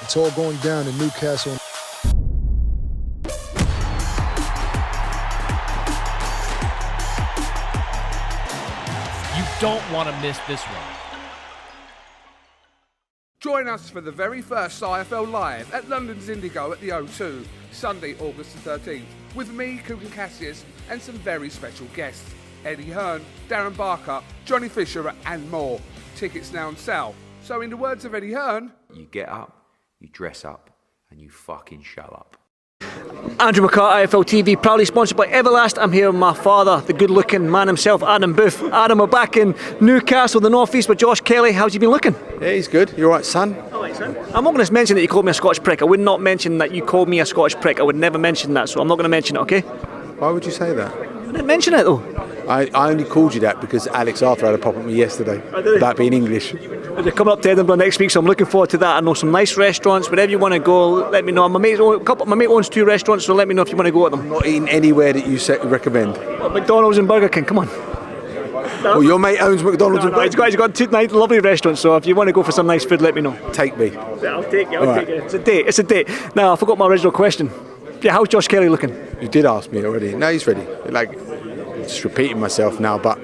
It's all going down in Newcastle. You don't want to miss this one. Join us for the very first IFL Live at London's Indigo at the O2, Sunday, August the 13th, with me, Cook and Cassius, and some very special guests. Eddie Hearn, Darren Barker, Johnny Fisher and more. Tickets now on sale. So in the words of Eddie Hearn, you get up, you dress up, and you fucking show up. Andrew McCART, IFL TV, proudly sponsored by Everlast. I'm here with my father, the good-looking man himself, Adam Booth. Adam, we're back in Newcastle, the North East, with Josh Kelly. How's he been looking? Yeah, he's good. You all right, son? All right, son. I'm not going to mention that you called me a Scottish prick. I would not mention that you called me a Scottish prick. I would never mention that, so I'm not going to mention it, okay? Why would you say that? I didn't mention it, though. I only called you that because Alex Arthur had a pop at me yesterday about being English. They're coming up to Edinburgh next week, so I'm looking forward to that. I know some nice restaurants. Wherever you want to go, let me know. My mate owns 2 restaurants, so let me know if you want to go at them. I'm not eating anywhere that you recommend. McDonald's and Burger King, come on. Well, your mate owns McDonald's and Burger King? He's got 2 nice, lovely restaurants, so if you want to go for some nice food, let me know. Take me. Yeah, I'll take you. It's a date. Now, I forgot my original question. Yeah, how's Josh Kelly looking? You did ask me already. No, he's ready. Just repeating myself now, but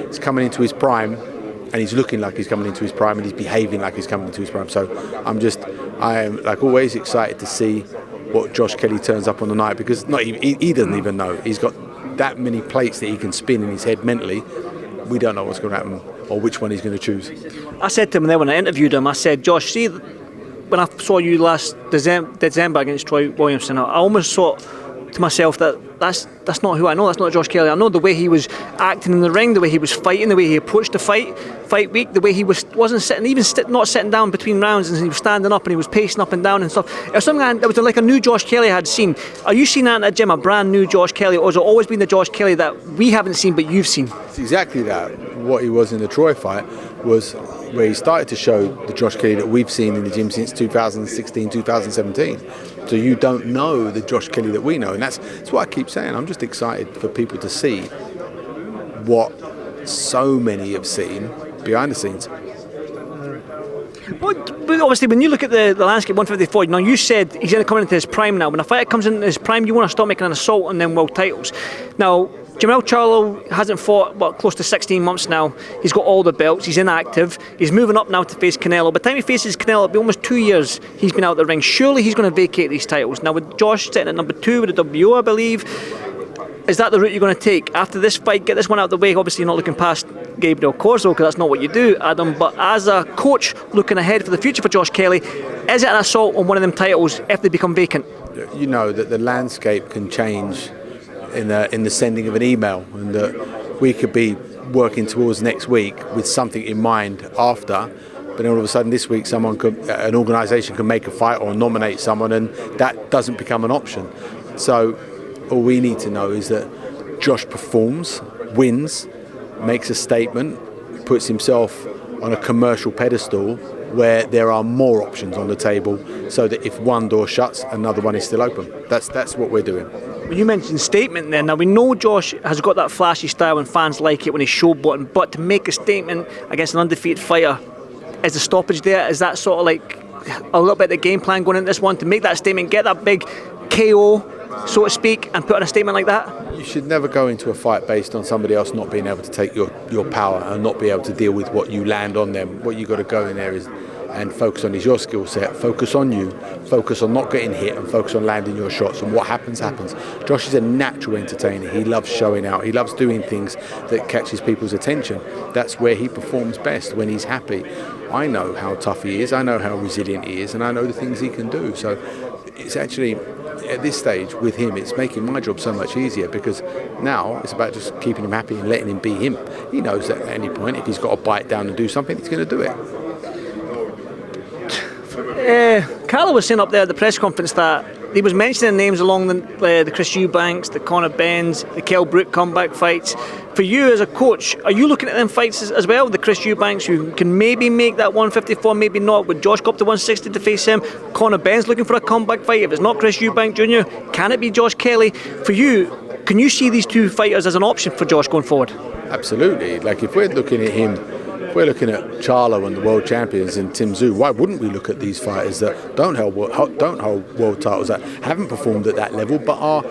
he's coming into his prime, and he's looking like he's coming into his prime, and he's behaving like he's coming into his prime. So I am like always excited to see what Josh Kelly turns up on the night, because he doesn't even know. He's got that many plates that he can spin in his head mentally. We don't know what's going to happen or which one he's going to choose. I said to him there when I interviewed him, I said, Josh, see, when I saw you last December against Troy Williamson, I almost thought to myself that's not who I know. That's not Josh Kelly. I know the way he was acting in the ring, the way he was fighting, the way he approached the fight week, the way he wasn't sitting, even not sitting down between rounds, and he was standing up and he was pacing up and down and stuff. It was something that was like a new Josh Kelly I had seen. Are you seeing that in the gym, a brand new Josh Kelly, or has it always been the Josh Kelly that we haven't seen but you've seen? It's exactly that. What he was in the Troy fight was where he started to show the Josh Kelly that we've seen in the gym since 2016, 2017. So you don't know the Josh Kelly that we know, and that's what I keep saying. I'm just excited for people to see what so many have seen behind the scenes. But obviously, when you look at the landscape 154, now you said he's coming into his prime now. When a fighter comes into his prime, you want to stop making an assault on them world titles. Now, Jamel Charlo hasn't fought, close to 16 months now. He's got all the belts. He's inactive. He's moving up now to face Canelo. By the time he faces Canelo, it'll be almost 2 years he's been out of the ring. Surely he's going to vacate these titles. Now, with Josh sitting at number 2 with the WO, I believe, is that the route you're going to take? After this fight, get this one out of the way. Obviously, you're not looking past Gabriel Corzo, because that's not what you do, Adam. But as a coach looking ahead for the future for Josh Kelly, is it an assault on one of them titles if they become vacant? You know that the landscape can change in the sending of an email, and that we could be working towards next week with something in mind after, but then all of a sudden this week an organisation can make a fight or nominate someone, and that doesn't become an option. So all we need to know is that Josh performs, wins, makes a statement, puts himself on a commercial pedestal where there are more options on the table, so that if one door shuts, another one is still open. That's what we're doing. Well, you mentioned statement there. Now, we know Josh has got that flashy style and fans like it when he's showboating, but to make a statement against an undefeated fighter, is the stoppage there? Is that sort of like a little bit of the game plan going into this one, to make that statement, get that big KO, so to speak, and put on a statement like that? You should never go into a fight based on somebody else not being able to take your power and not be able to deal with what you land on them. What you got to go in there is and focus on is your skill set, focus on you, focus on not getting hit, and focus on landing your shots, and what happens happens. Josh is a natural entertainer. He loves showing out. He loves doing things that catches people's attention. That's where he performs best, when he's happy. I know how tough he is, I know how resilient he is, and I know the things he can do. So it's actually, at this stage with him, it's making my job so much easier, because now it's about just keeping him happy and letting him be him. He knows that at any point, if he's got to bite down and do something, he's going to do it. Carlo was saying up there at the press conference that he was mentioning names along the Chris Eubanks, the Conor Benns, the Kell Brook comeback fights. For you as a coach, are you looking at them fights as well? The Chris Eubanks, who can maybe make that 154, maybe not. Would Josh go up to 160 to face him? Conor Benns looking for a comeback fight. If it's not Chris Eubank Jr., can it be Josh Kelly? For you, can you see these two fighters as an option for Josh going forward? Absolutely. Like, if we're looking at him If we're looking at Charlo and the world champions and Tim Tszyu, why wouldn't we look at these fighters that don't hold world titles, that haven't performed at that level, but are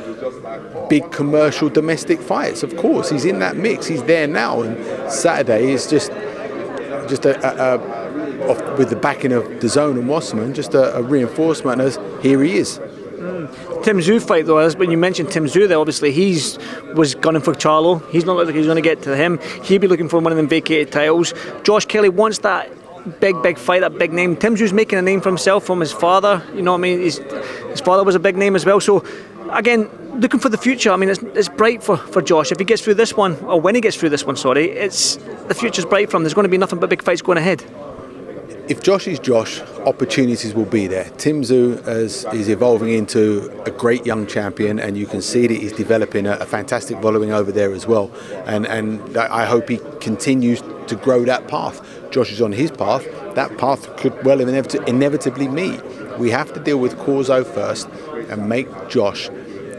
big commercial domestic fights? Of course, he's in that mix. He's there now, and Saturday is just with the backing of DAZN and Wasserman, just a reinforcement as here he is. Tim Tszyu fight though, as when you mentioned Tim Tszyu there, obviously was gunning for Charlo. He's not like he's going to get to him. He'd be looking for one of them vacated titles. Josh Kelly wants that big fight, that big name. Tim Tszyu's making a name for himself from his father. You know what I mean? His father was a big name as well. So again, looking for the future. I mean, it's bright for Josh. If he gets through this one, or when he gets through this one, the future's bright for him. There's going to be nothing but big fights going ahead. If Josh is Josh, opportunities will be there. Tim Tszyu is evolving into a great young champion, and you can see that he's developing a fantastic following over there as well. And I hope he continues to grow that path. Josh is on his path. That path could well inevitably meet. We have to deal with Corzo first and make Josh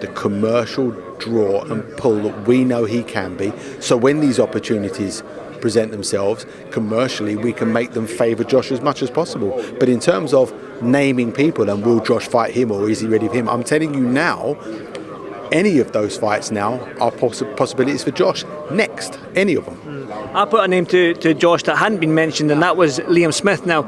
the commercial draw and pull that we know he can be. So when these opportunities present themselves commercially, we can make them favour Josh as much as possible. But in terms of naming people and will Josh fight him or is he ready for him, I'm telling you now, any of those fights now are possibilities for Josh next, any of them. I put a name to Josh that hadn't been mentioned, and that was Liam Smith. Now,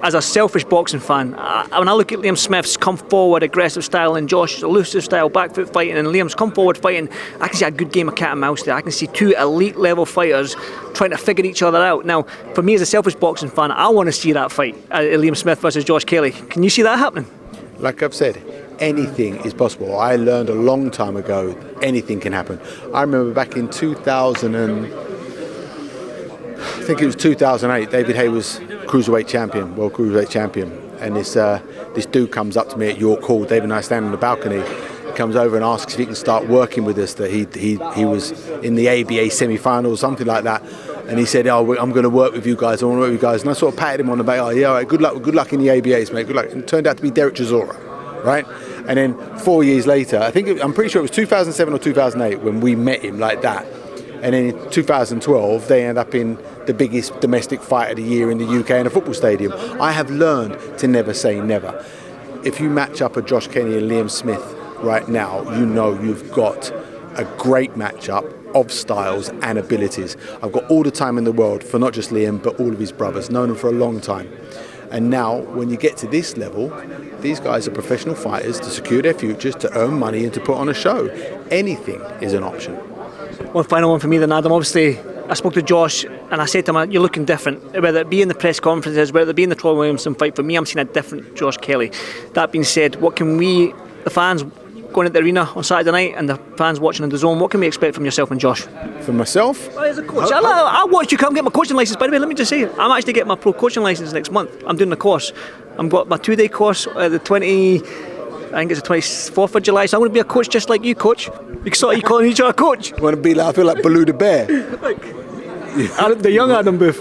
as a selfish boxing fan, when I look at Liam Smith's come forward aggressive style and Josh's elusive style back foot fighting and Liam's come forward fighting, I can see a good game of cat and mouse there. I can see two elite level fighters trying to figure each other out. Now, for me as a selfish boxing fan, I want to see that fight, Liam Smith versus Josh Kelly. Can you see that happening? Like I've said, anything is possible. I learned a long time ago, anything can happen. I remember back in 2008, David Hay was cruiserweight champion, world cruiserweight champion, and this dude comes up to me at York Hall. David and I stand on the balcony. He comes over and asks if he can start working with us. That he was in the ABA semi-final or something like that, and he said, "Oh, I'm going to work with you guys. I want to work with you guys." And I sort of patted him on the back. "Oh, yeah, all right, good luck in the ABAs, mate. Good luck." And it turned out to be Derek Chisora, right? And then 4 years later, I'm pretty sure it was 2007 or 2008 when we met him like that. And then in 2012, they end up in the biggest domestic fight of the year in the UK in a football stadium. I have learned to never say never. If you match up a Josh Kelly and Liam Smith right now, you know you've got a great matchup of styles and abilities. I've got all the time in the world for not just Liam, but all of his brothers. Known them for a long time. And now, when you get to this level, these guys are professional fighters to secure their futures, to earn money and to put on a show. Anything is an option. One final one for me then, Adam. Obviously, I spoke to Josh and I said to him, you're looking different. Whether it be in the press conferences, whether it be in the Troy Williamson fight, for me, I'm seeing a different Josh Kelly. That being said, what can we, the fans going to the arena on Saturday night and the fans watching on DAZN, what can we expect from yourself and Josh? From myself? Well, as a coach, I watched you come get my coaching licence. By the way, let me just say, I'm actually getting my pro coaching licence next month. I'm doing the course. I've got my 2-day course at the 24th of July, so I'm going to be a coach just like you, coach. You sort of calling each other coach. You want to be like, I feel like Baloo the Bear. The young Adam Booth.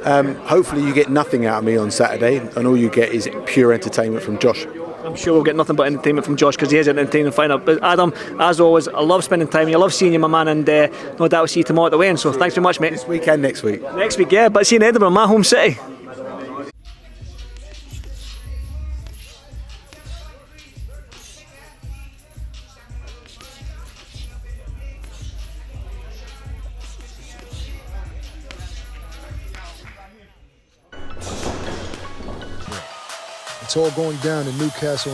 Hopefully you get nothing out of me on Saturday, and all you get is pure entertainment from Josh. I'm sure we'll get nothing but entertainment from Josh because he is an entertaining fighter. But Adam, as always, I love spending time with you. I love seeing you, my man, and no doubt I'll see you tomorrow at the weigh-in. So thanks very much, mate. This weekend, next week. Next week, yeah, but see you in Edinburgh, my home city. It's all going down in Newcastle.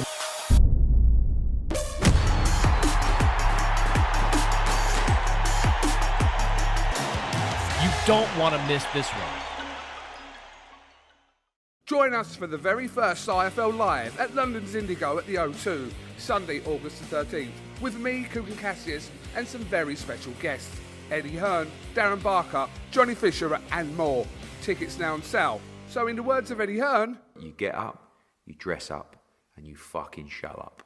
You don't want to miss this one. Join us for the very first IFL Live at London's Indigo at the O2, Sunday, August the 13th, with me, Kugan Cassius, and some very special guests. Eddie Hearn, Darren Barker, Johnny Fisher, and more. Tickets now on sale. So in the words of Eddie Hearn, You get up, you dress up, and you fucking show up.